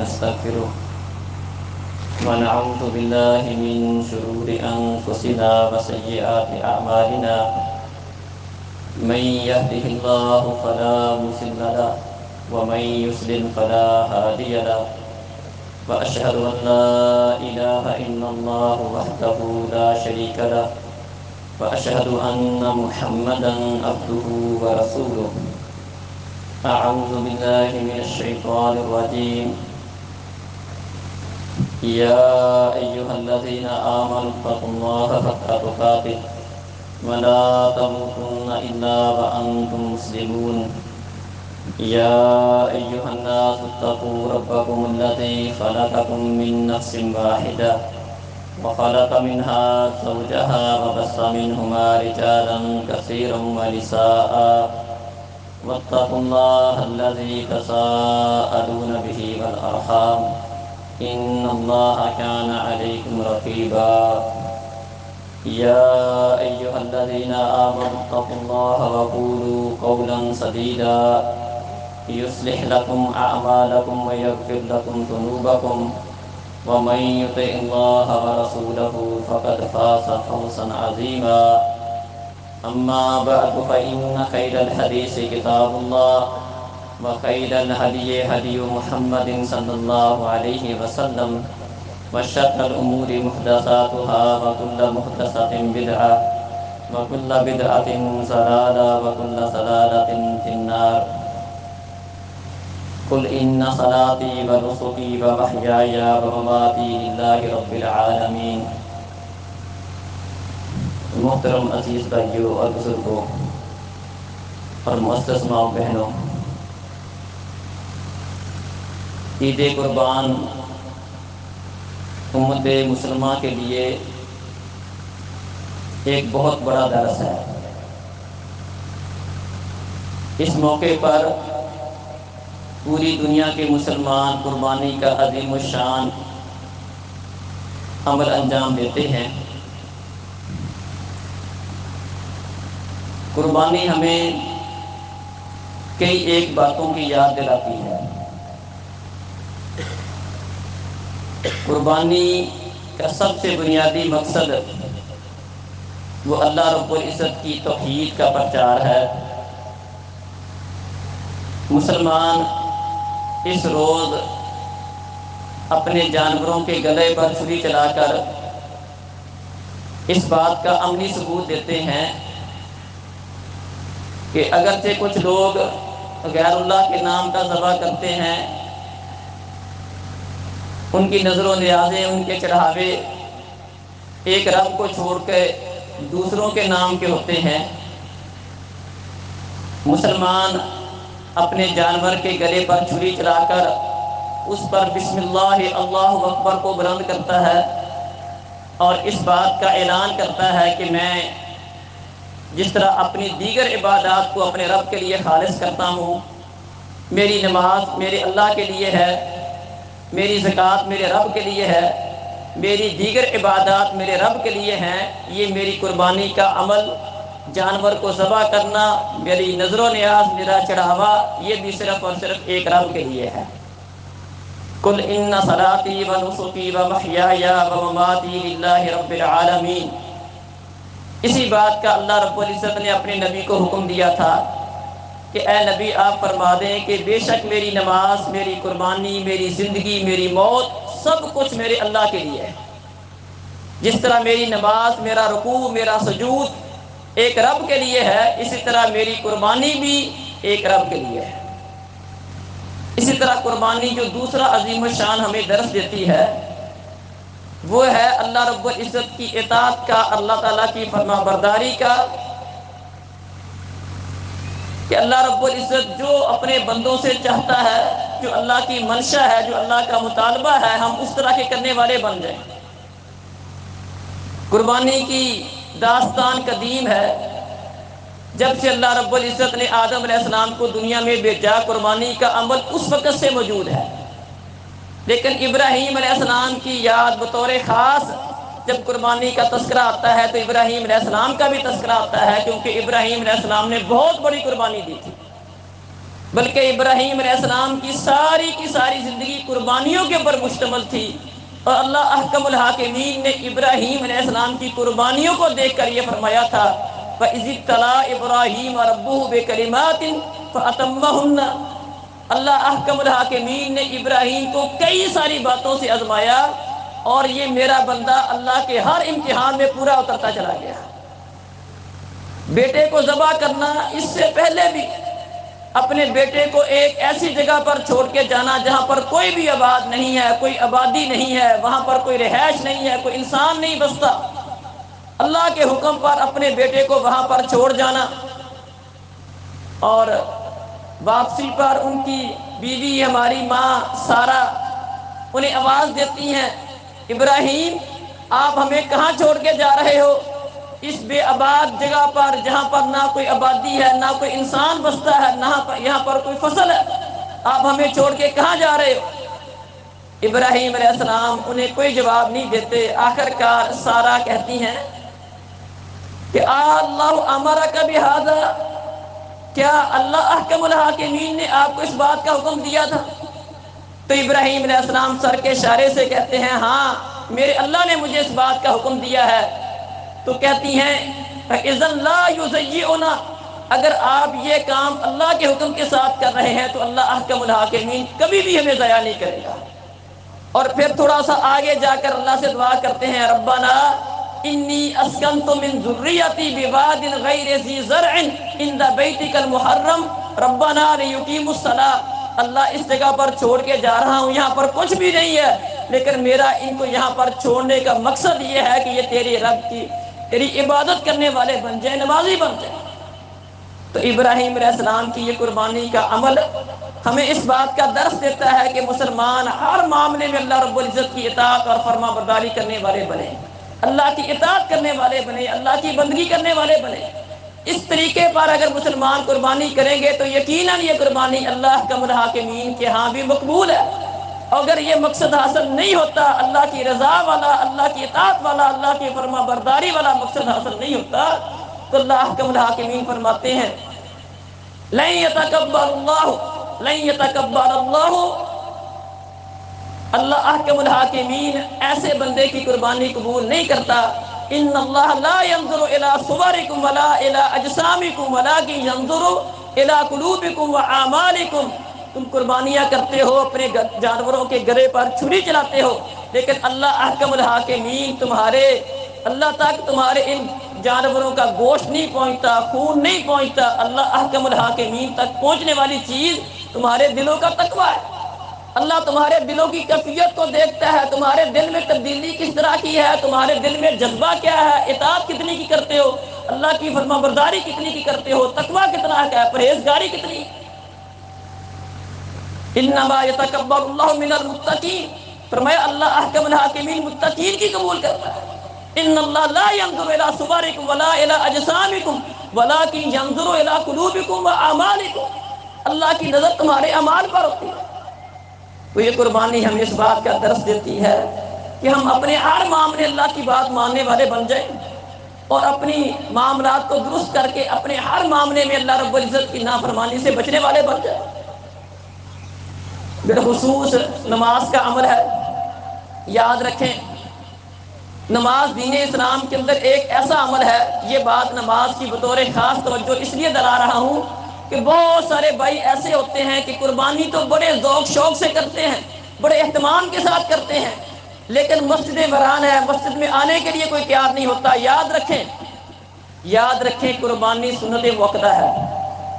ونستغفره ونعوذ بالله من شرور أنفسنا وسيئات أعمالنا من يهده الله فلا مضل له ومن يضلل فلا هادي له وأشهد أن لا إله إلا الله وحده لا شريك له وأشهد أن محمدا عبده ورسوله أعوذ بالله من الشيطان الرجيم يا أيها الذين آمنوا اتقوا الله حق تقاته ولا تموتن إلا وأنتم مسلمون يا أيها الناس اتقوا ربكم الذي خلقكم من نفس واحدة وخلق منها زوجها وبث منهما رجالا كثيرا ونساء واتقوا الله الذي تساءلون به والأرحام إن الله كان عليكم رقيبا يا أيها الذين آمنوا اتقوا الله وقولوا قولا سديدا يصلح لكم أعمالكم ويغفر لكم ذنوبكم ومن يطع الله ورسوله فقد فاز فوزا عظيما أما بعد فإن خير الحديث كتاب الله وخير الهدي هدي محمد صلى الله عليه وسلم وشر الأمور محدثاتها وكل محدثة بدعة وكل بدعة ضلالة وكل ضلالة في النار قل إن صلاتي ونسكي ومحياي ومماتي لله رب العالمين. محترم عزیز بھائیوں اور بزرگوں اور معزز ماؤں بہنوں، عید قربان امت مسلمہ کے لیے ایک بہت بڑا درس ہے۔ اس موقع پر پوری دنیا کے مسلمان قربانی کا عظیم الشان عمل انجام دیتے ہیں۔ قربانی ہمیں کئی ایک باتوں کی یاد دلاتی ہے۔ قربانی کا سب سے بنیادی مقصد وہ اللہ رب العزت کی توحید کا پرچار ہے۔ مسلمان اس روز اپنے جانوروں کے گلے پر چھری چلا کر اس بات کا عملی ثبوت دیتے ہیں کہ اگرچہ کچھ لوگ غیر اللہ کے نام کا ذبح کرتے ہیں، ان کی نظر و نیازیں، ان کے چڑھاوے ایک رب کو چھوڑ کے دوسروں کے نام کے ہوتے ہیں، مسلمان اپنے جانور کے گلے پر چھری چلا کر اس پر بسم اللہ اللہ اکبر کو بلند کرتا ہے اور اس بات کا اعلان کرتا ہے کہ میں جس طرح اپنی دیگر عبادات کو اپنے رب کے لیے خالص کرتا ہوں، میری نماز میرے اللہ کے لیے ہے، میری زکوٰۃ میرے رب کے لیے ہے، میری دیگر عبادات میرے رب کے لیے ہیں، یہ میری قربانی کا عمل، جانور کو ذبح کرنا، میری نظر و نیاز، میرا چڑھاوا، یہ بھی صرف اور صرف ایک رب کے لیے ہے۔ قل ان صلاتی ونسکی ومحیای ومماتی للہ رب العالمین۔ اسی بات کا اللہ رب العزت نے اپنے نبی کو حکم دیا تھا کہ اے نبی آپ فرما دیں کہ بے شک میری نماز، میری قربانی، میری زندگی، میری موت، سب کچھ میرے اللہ کے لیے ہے۔ جس طرح میری نماز، میرا رکوع، میرا سجود ایک رب کے لیے ہے، اسی طرح میری قربانی بھی ایک رب کے لیے ہے۔ اسی طرح قربانی جو دوسرا عظیم الشان ہمیں درس دیتی ہے وہ ہے اللہ رب العزت کی اطاعت کا، اللہ تعالیٰ کی فرما برداری کا، کہ اللہ رب العزت جو اپنے بندوں سے چاہتا ہے، جو اللہ کی منشا ہے، جو اللہ کا مطالبہ ہے، ہم اس طرح کے کرنے والے بن جائیں۔ قربانی کی داستان قدیم ہے۔ جب سے اللہ رب العزت نے آدم علیہ السلام کو دنیا میں بھیجا، قربانی کا عمل اس وقت سے موجود ہے، لیکن ابراہیم علیہ السلام کی یاد بطور خاص جب قربانی کا تذکرہ آتا ہے تو ابراہیم علیہ السلام کا بھی تذکرہ آتا ہے، کیونکہ ابراہیم علیہ السلام نے بہت بڑی قربانی دی تھی۔ بلکہ ابراہیم علیہ السلام کی ساری زندگی قربانیوں کے اوپر مشتمل تھی، اور اللہ احکم الحاکمین نے ابراہیم علیہ السلام کی قربانیوں کو دیکھ کر یہ فرمایا تھا وَإِذِ ابْتَلَىٰ إِبْرَاهِيمَ رَبُّهُ بِكَلِمَاتٍ فَأَتَمَّهُنَّ۔ اللہ احکم الحاکمین نے ابراہیم کو کئی ساری باتوں سے آزمایا، اور یہ میرا بندہ اللہ کے ہر امتحان میں پورا اترتا چلا گیا۔ بیٹے کو ذبح کرنا، اس سے پہلے بھی اپنے بیٹے کو ایک ایسی جگہ پر چھوڑ کے جانا جہاں پر کوئی بھی آباد نہیں ہے، کوئی آبادی نہیں ہے، وہاں پر کوئی رہائش نہیں ہے، کوئی انسان نہیں بستا، اللہ کے حکم پر اپنے بیٹے کو وہاں پر چھوڑ جانا، اور واپسی پر ان کی بیوی ہماری ماں سارہ انہیں آواز دیتی ہیں، ابراہیم آپ ہمیں کہاں چھوڑ کے جا رہے ہو؟ اس بے آباد جگہ پر جہاں پر نہ کوئی آبادی ہے، نہ کوئی انسان بستا ہے، نہ یہاں پر کوئی فصل ہے، آپ ہمیں چھوڑ کے کہاں جا رہے ہو؟ ابراہیم علیہ السلام انہیں کوئی جواب نہیں دیتے۔ آخر کار سارہ کہتی ہیں کہ اللہ امرک بہذا، کیا اللہ احکم الحاکمین نے آپ کو اس بات کا حکم دیا تھا؟ تو ابراہیم علیہ السلام سر کے اشارے سے کہتے ہیں ہاں میرے اللہ نے مجھے اس بات کا حکم دیا ہے۔ تو کہتی ہیں اذن لا یضیعنا، اگر آپ یہ کام اللہ کے حکم کے ساتھ کر رہے ہیں تو اللہ احکم الحاکمین کبھی بھی ہمیں ضائع نہیں کرے گا۔ اور پھر تھوڑا سا آگے جا کر اللہ سے دعا کرتے ہیں ربنا انی اسکنت من ذریتی بواد غیر ذی زرع عند بیتک المحرم ربنا لیقیموا الصلاۃ، اللہ اس جگہ پر چھوڑ کے جا رہا ہوں، یہاں پر کچھ بھی نہیں ہے، لیکن میرا ان کو یہاں پر چھوڑنے کا مقصد یہ ہے کہ یہ تیری رب کی تیری عبادت کرنے والے بن جائیں، نمازی بن جائیں۔ تو ابراہیم علیہ السلام کی یہ قربانی کا عمل ہمیں اس بات کا درس دیتا ہے کہ مسلمان ہر معاملے میں اللہ رب العزت کی اطاعت اور فرما برداری کرنے والے بنے، اللہ کی اطاعت کرنے والے بنے، اللہ کی بندگی کرنے والے بنے۔ اس طریقے پر اگر مسلمان قربانی کریں گے تو یقیناً یہ قربانی اللہ احکم الحاکمین کے ہاں بھی مقبول ہے۔ اگر یہ مقصد حاصل نہیں ہوتا، اللہ کی رضا والا، اللہ کی اطاعت والا، اللہ کی فرما برداری والا مقصد حاصل نہیں ہوتا، تو اللہ احکم الحاکمین فرماتے ہیں لن یتقبل اللہ، اللہ احکم الحاکمین ایسے بندے کی قربانی قبول نہیں کرتا۔ ان اللہ لا ينظر الى صورکم ولا الى اجسامکم ولکن ينظر الى قلوبکم واعمالکم، تم قربانیاں کرتے ہو، اپنے جانوروں کے گلے پر چھری چلاتے ہو، لیکن اللہ احکم الحاکمین اللہ تک تمہارے ان جانوروں کا گوشت نہیں پہنچتا، خون نہیں پہنچتا۔ اللہ احکم الحاکمین تک پہنچنے والی چیز تمہارے دلوں کا تقویٰ ہے۔ اللہ تمہارے دلوں کی کیفیت کو دیکھتا ہے، تمہارے دل میں تبدیلی کس طرح کی ہے، تمہارے دل میں جذبہ کیا ہے، اطاعت کتنی کی کرتے ہو، اللہ کی فرما برداری کتنی کی کرتے ہو، تقویٰ کتنا ہے، پرہیزگاری کتنی۔ انما یتقبل اللہ من المتقین، فرمایا اللہ احکم الحاکمین متقین کی قبول کرتا ہے۔ ان اللہ لا ينظر الى صورکم ولا الى اجسامکم ولکن ينظر الى قلوبکم واعمالکم، اللہ کی نظر تمہارے اعمال پر ہوتی ہے۔ تو یہ قربانی ہمیں اس بات کا درس دیتی ہے کہ ہم اپنے ہر معاملے اللہ کی بات ماننے والے بن جائیں، اور اپنی معاملات کو درست کر کے اپنے ہر معاملے میں اللہ رب العزت کی نافرمانی سے بچنے والے بن جائیں۔ بالخصوص نماز کا عمل ہے، یاد رکھیں نماز دین اسلام کے اندر ایک ایسا عمل ہے، یہ بات نماز کی بطور خاص توجہ اس لیے دلا رہا ہوں کہ بہت سارے بھائی ایسے ہوتے ہیں کہ قربانی تو بڑے ذوق شوق سے کرتے ہیں، بڑے اہتمام کے ساتھ کرتے ہیں، لیکن مسجد ویران ہے، مسجد میں آنے کے لیے کوئی تیار نہیں ہوتا۔ یاد رکھیں قربانی سنت موقدہ ہے،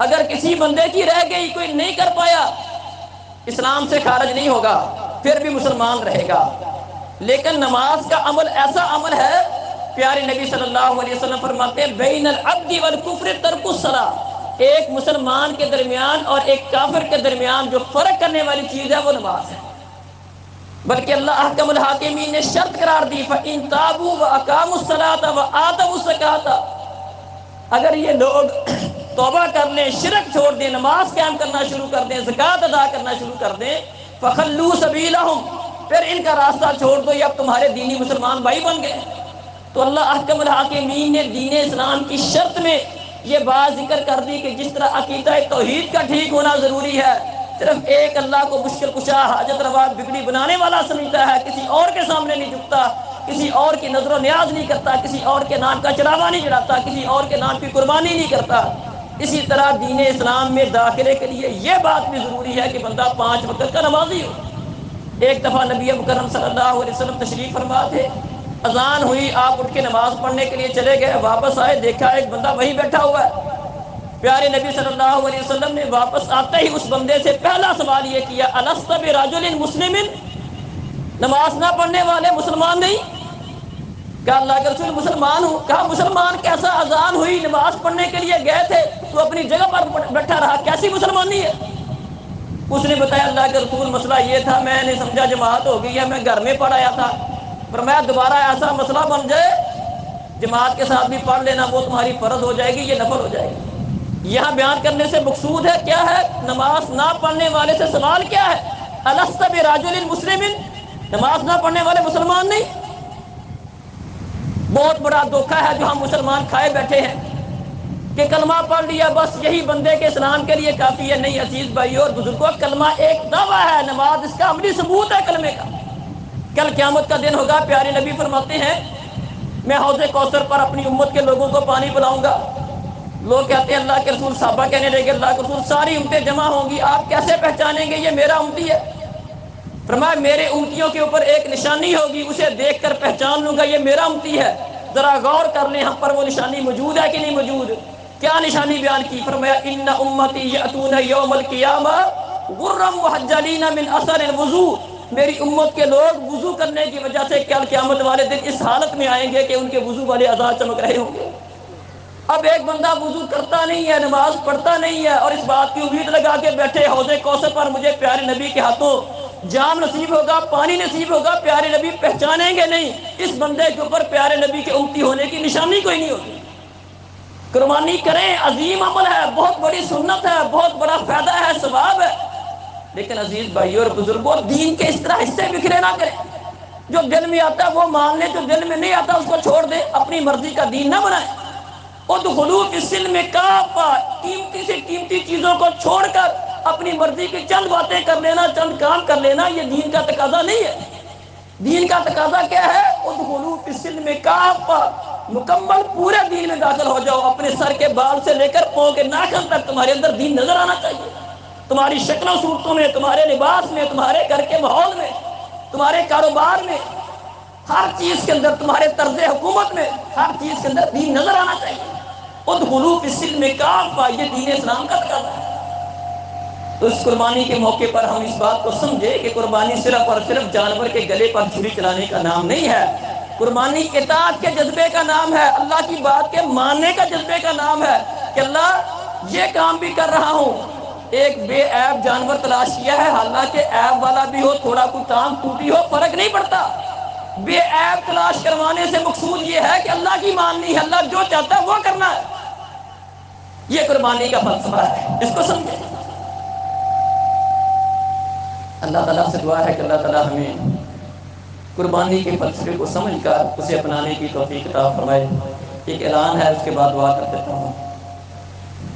اگر کسی بندے کی رہ گئی، کوئی نہیں کر پایا، اسلام سے خارج نہیں ہوگا، پھر بھی مسلمان رہے گا۔ لیکن نماز کا عمل ایسا عمل ہے، پیارے نبی صلی اللہ علیہ وسلم فرماتے ہیں بین العبد والکفر ترک الصلاۃ، ایک مسلمان کے درمیان اور ایک کافر کے درمیان جو فرق کرنے والی چیز ہے وہ نماز ہے۔ بلکہ اللہ احکم الحاکمین نے شرط قرار دی فَإِن تَابُوا وَأَقَامُوا الصَّلَاةَ وَآتَوُا الزَّكَاةَ، اگر یہ لوگ توبہ کر لیں، شرک چھوڑ دیں، نماز قائم کرنا شروع کر دیں، زکوٰۃ ادا کرنا شروع کر دیں، فَخَلُّوا سَبِيلَهُمْ، پھر ان کا راستہ چھوڑ دو، یہ اب تمہارے دینی مسلمان بھائی بن گئے۔ تو اللہ احکم الحاکمین نے دین اسلام کی شرط میں یہ بات ذکر کر دی کہ جس طرح عقیدہ توحید کا ٹھیک ہونا ضروری ہے، صرف ایک اللہ کو مشکل کشا حاجت روا بگڑی بنانے والا سمجھتا ہے، کسی اور کے سامنے نہیں جھکتا، کسی اور کی نظر و نیاز نہیں کرتا، کسی اور کے نام کا چڑھاوا نہیں چڑھاتا، کسی اور کے نام کی قربانی نہیں کرتا، اسی طرح دین اسلام میں داخلے کے لیے یہ بات بھی ضروری ہے کہ بندہ 5 وقت کا نمازی ہو۔ ایک دفعہ نبی مکرم صلی اللہ علیہ وسلم تشریف فرما تھے، اذان ہوئی، آپ اٹھ کے نماز پڑھنے کے لیے چلے گئے، واپس آئے، دیکھا ایک بندہ وہیں بیٹھا ہوا ہے۔ پیارے نبی صلی اللہ علیہ وسلم نے واپس آتے ہی اس بندے سے پہلا سوال یہ کیا، الست برجل مسلم، نماز نہ پڑھنے والے مسلمان نہیں؟ کہا اللہ کے رسول مسلمان ہوں۔ کہا مسلمان کیسا؟ اذان ہوئی، نماز پڑھنے کے لیے گئے تھے، تو اپنی جگہ پر بیٹھا رہا، کیسی مسلمانی ہے؟ اس نے بتایا اللہ کے رسول مسئلہ یہ تھا، میں نے سمجھا جماعت ہو گئی ہے، میں گھر میں پڑھ آیا تھا، فرمایا دوبارہ ایسا مسئلہ بن جائے جماعت کے ساتھ بھی پڑھ لینا، وہ تمہاری فرض ہو جائے گی، یہ نفل ہو جائے گی۔ یہاں بیان کرنے سے مقصود ہے کیا ہے؟ نماز نہ پڑھنے والے سے سوال کیا ہے؟ الست برجل مسلم، نماز نہ پڑھنے والے مسلمان نہیں؟ بہت بڑا دھوکہ ہے جو ہم مسلمان کھائے بیٹھے ہیں کہ کلمہ پڑھ لیا بس یہی بندے کے اسلام کے لیے کافی ہے۔ نہیں عزیز بھائیو اور بزرگوں، کلمہ ایک دعویٰ ہے، نماز اس کا عملی ثبوت ہے کلمے کا۔ کل قیامت کا دن ہوگا، پیارے نبی فرماتے ہیں میں حوض کوثر پر اپنی امت کے لوگوں کو پانی پلاؤں گا۔ لوگ کہتے ہیں اللہ کے رسول، صحابہ کہنے لگے اللہ کے رسول ساری امتیں جمع ہوں گی، آپ کیسے پہچانیں گے یہ میرا امتی ہے؟ فرمایا میرے امتیوں کے اوپر ایک نشانی ہوگی، اسے دیکھ کر پہچان لوں گا یہ میرا امتی ہے۔ ذرا غور کر لیں ہم پر وہ نشانی موجود ہے کہ نہیں موجود؟ کیا نشانی بیان کی؟ فرمایا ان امتی یاتون یوم القیامہ غرم محجلین من اثر الوضوء، میری امت کے لوگ وضو کرنے کی وجہ سے کل قیامت والے دن اس حالت میں آئیں گے کہ ان کے وضو والے اعضاء چمک رہے ہوں گے۔ اب ایک بندہ وضو کرتا نہیں ہے، نماز پڑھتا نہیں ہے، اور اس بات کی امید لگا کے بیٹھے حوض کوثر پر مجھے پیارے نبی کے ہاتھوں جام نصیب ہوگا، پانی نصیب ہوگا، پیارے نبی پہچانیں گے نہیں، اس بندے کے اوپر پیارے نبی کے امتی ہونے کی نشانی کوئی نہیں ہوگی۔ قربانی کریں، عظیم عمل ہے، بہت بڑی سنت ہے، بہت بڑا فائدہ ہے، ثواب ہے، لیکن عزیز بھائیو اور بزرگوں دین کے اس طرح حصے بکھرے نہ کریں۔ جو دل میں آتا ہے وہ مان لیں، جو دل میں نہیں آتا اس کو چھوڑ دیں، اپنی مرضی کا دین نہ بنائیں۔ ادخلوا فی السلم کافہ، قیمتی سے قیمتی چیزوں کو چھوڑ کر اپنی مرضی کی چند باتیں کر لینا، چند کام کر لینا، یہ دین کا تقاضا نہیں ہے۔ دین کا تقاضا کیا ہے؟ ادخلوا فی السلم کافہ، مکمل پورے دین میں داخل ہو جاؤ، اپنے سر کے بال سے لے کر پاؤں کے ناخن تک تمہارے اندر دین نظر آنا چاہیے، تمہاری شکلوں صورتوں میں، تمہارے لباس میں، تمہارے گھر کے ماحول میں، تمہارے کاروبار میں، ہر چیز کے اندر، تمہارے طرز حکومت میں، ہر چیز کے اندر دین نظر آنا چاہیے۔ ادخلوا فی السلم کافہ، یہ دین اسلام کا تقاضا ہے۔ تو اس قربانی کے موقع پر ہم اس بات کو سمجھے کہ قربانی صرف اور صرف جانور کے گلے پر چھری چلانے کا نام نہیں ہے، قربانی اطاعت کے جذبے کا نام ہے، اللہ کی بات کے ماننے کا جذبے کا نام ہے کہ اللہ یہ کام بھی کر رہا ہوں۔ ایک بے عیب جانور تلاش کیا ہے، حالانکہ عیب والا بھی ہو، تھوڑا کوئی ٹانگ ٹوٹی ہو، فرق نہیں پڑتا۔ بے عیب تلاش کروانے سے مقصود یہ ہے کہ اللہ کی ماننی ہے، اللہ جو چاہتا ہے وہ کرنا ہے۔ یہ قربانی کا فلسفہ ہے، اس کو سمجھیں۔ اللہ تعالیٰ سے دعا ہے کہ اللہ تعالیٰ ہمیں قربانی کے فلسفے کو سمجھ کر اسے اپنانے کی توفیق عطا فرمائے۔ ایک اعلان ہے، اس کے بعد دعا کر دیتا ہوں۔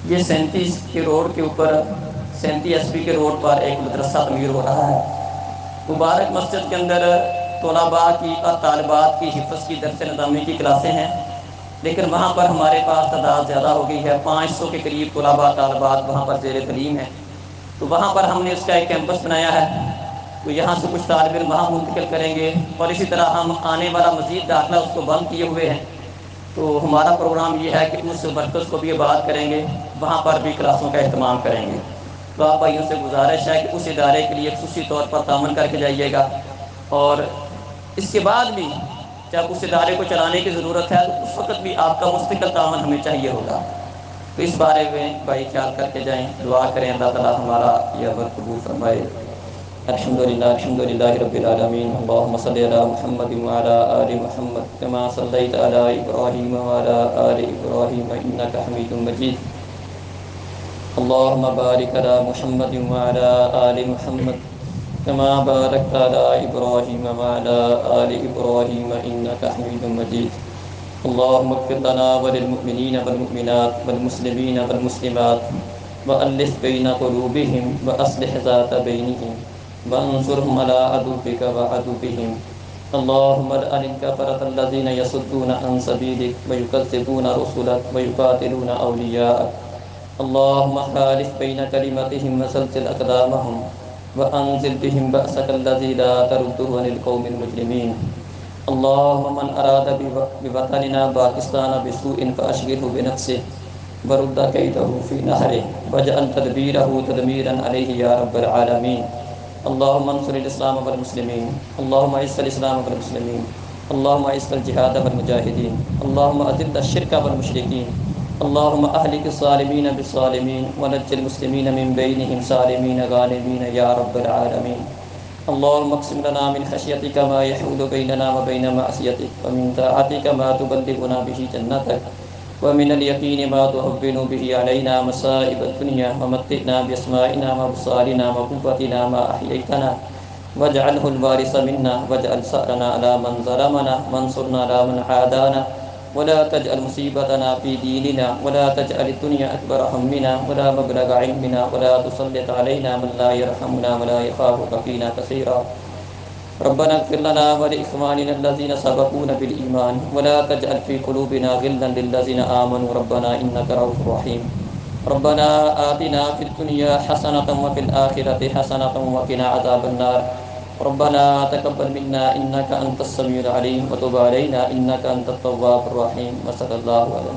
یہ 37 کے روڈ کے اوپر 37 ایس پی کے روڈ پر ایک مدرسہ تعمیر ہو رہا ہے۔ مبارک مسجد کے اندر طلباء کی اور طالبات کی حفظ کی درس نظامی کی کلاسیں ہیں، لیکن وہاں پر ہمارے پاس تعداد زیادہ ہو گئی ہے، 500 کے قریب طلباء طالبات وہاں پر زیر تعلیم ہیں۔ تو وہاں پر ہم نے اس کا ایک کیمپس بنایا ہے، تو یہاں سے کچھ طالب علم وہاں منتقل کریں گے، اور اسی طرح ہم آنے والا مزید داخلہ اس کو بند کیے ہوئے ہیں۔ تو ہمارا پروگرام یہ ہے کہ اس مرکز کو بھی آباد کریں گے، وہاں پر بھی کلاسوں کا اہتمام کریں گے۔ تو آپ بھائیوں سے گزارش ہے کہ اس ادارے کے لیے خصوصی طور پر تعاون کر کے جائیے گا، اور اس کے بعد بھی جب اس ادارے کو چلانے کی ضرورت ہے تو اس وقت بھی آپ کا مستقل تعاون ہمیں چاہیے ہوگا۔ تو اس بارے میں بھائی خیال کر کے جائیں، دعا کریں اللہ تعالیٰ ہمارا یہ عمل قبول فرمائے۔ الحمدللہ رب العالمین، اللہم صلی علی محمد وعلی آل محمد کما صلیت علی ابراہیم وعلی آل ابراہیم انک حمید مجید۔ اللہم بارک علی محمد وعلی آل محمد کما بارکت علی ابراہیم وعلی آل ابراہیم انک حمید مجید۔ اللهم اغفر لنا وللمؤمنين والمؤمنات والمسلمين والمسلمات وألف بين قلوبهم وأصلح ذات بينهم وانصرهم على عدوك وعدوهم. اللهم لعن الكفرة الذين يصدون عن سبيلك ويكذبون رسلك ويقاتلون أولياءك. اللهم خالف بين كلمتهم وزلزل أقدامهم وأنزل بهم بأسك الذي لا ترده عن القوم المجرمين. اللهم من أراد بوطننا باكستان بسوء فأشغله بنفسه ورد كيده في نحره واجعل تدبيره تدميرا عليه يا رب العالمين. اللهم انصر الإسلام والمسلمين. اللهم اعز الإسلام والمسلمين. اللهم اعز الجهاد والمجاهدين. اللهم أذل الشرك والمشركين. اللهم أهلك الظالمين بالظالمين ونجِ المسلمين من بينهم سالمين غانمين يا رب العالمين. اللهم اقسم لنا من خشيتك ما يحول بيننا وبين معصيتك ومن طاعتك ما تبلغنا به جنتك ومن اليقين ما تهون به علينا مصائب الدنيا ومتعنا بأسمائنا وأبصارنا وقوتنا ما أحييتنا واجعله الوارث منا واجعل ثأرنا على من ظلمنا وانصرنا على من عادانا ولا تجعل مصيبتنا في ديننا ولا تجعل الدنيا أكبر همنا ولا مبلغ علمنا ولا تسلط علينا من لا يرحمنا ولا يخافك فينا كثيرا. ربنا اغفر لنا ولإخواننا الذين سبقونا بالإيمان ولا تجعل في قلوبنا غلا للذين آمنوا ربنا إنك رؤوف رحيم. ربنا آتنا في الدنيا حسنة وفي الآخرة حسنة وقنا عذاب النار. ربنا تقبل منا إنك أنت السميع العليم وتب علينا إنك أنت التواب الرحيم. وصلى الله على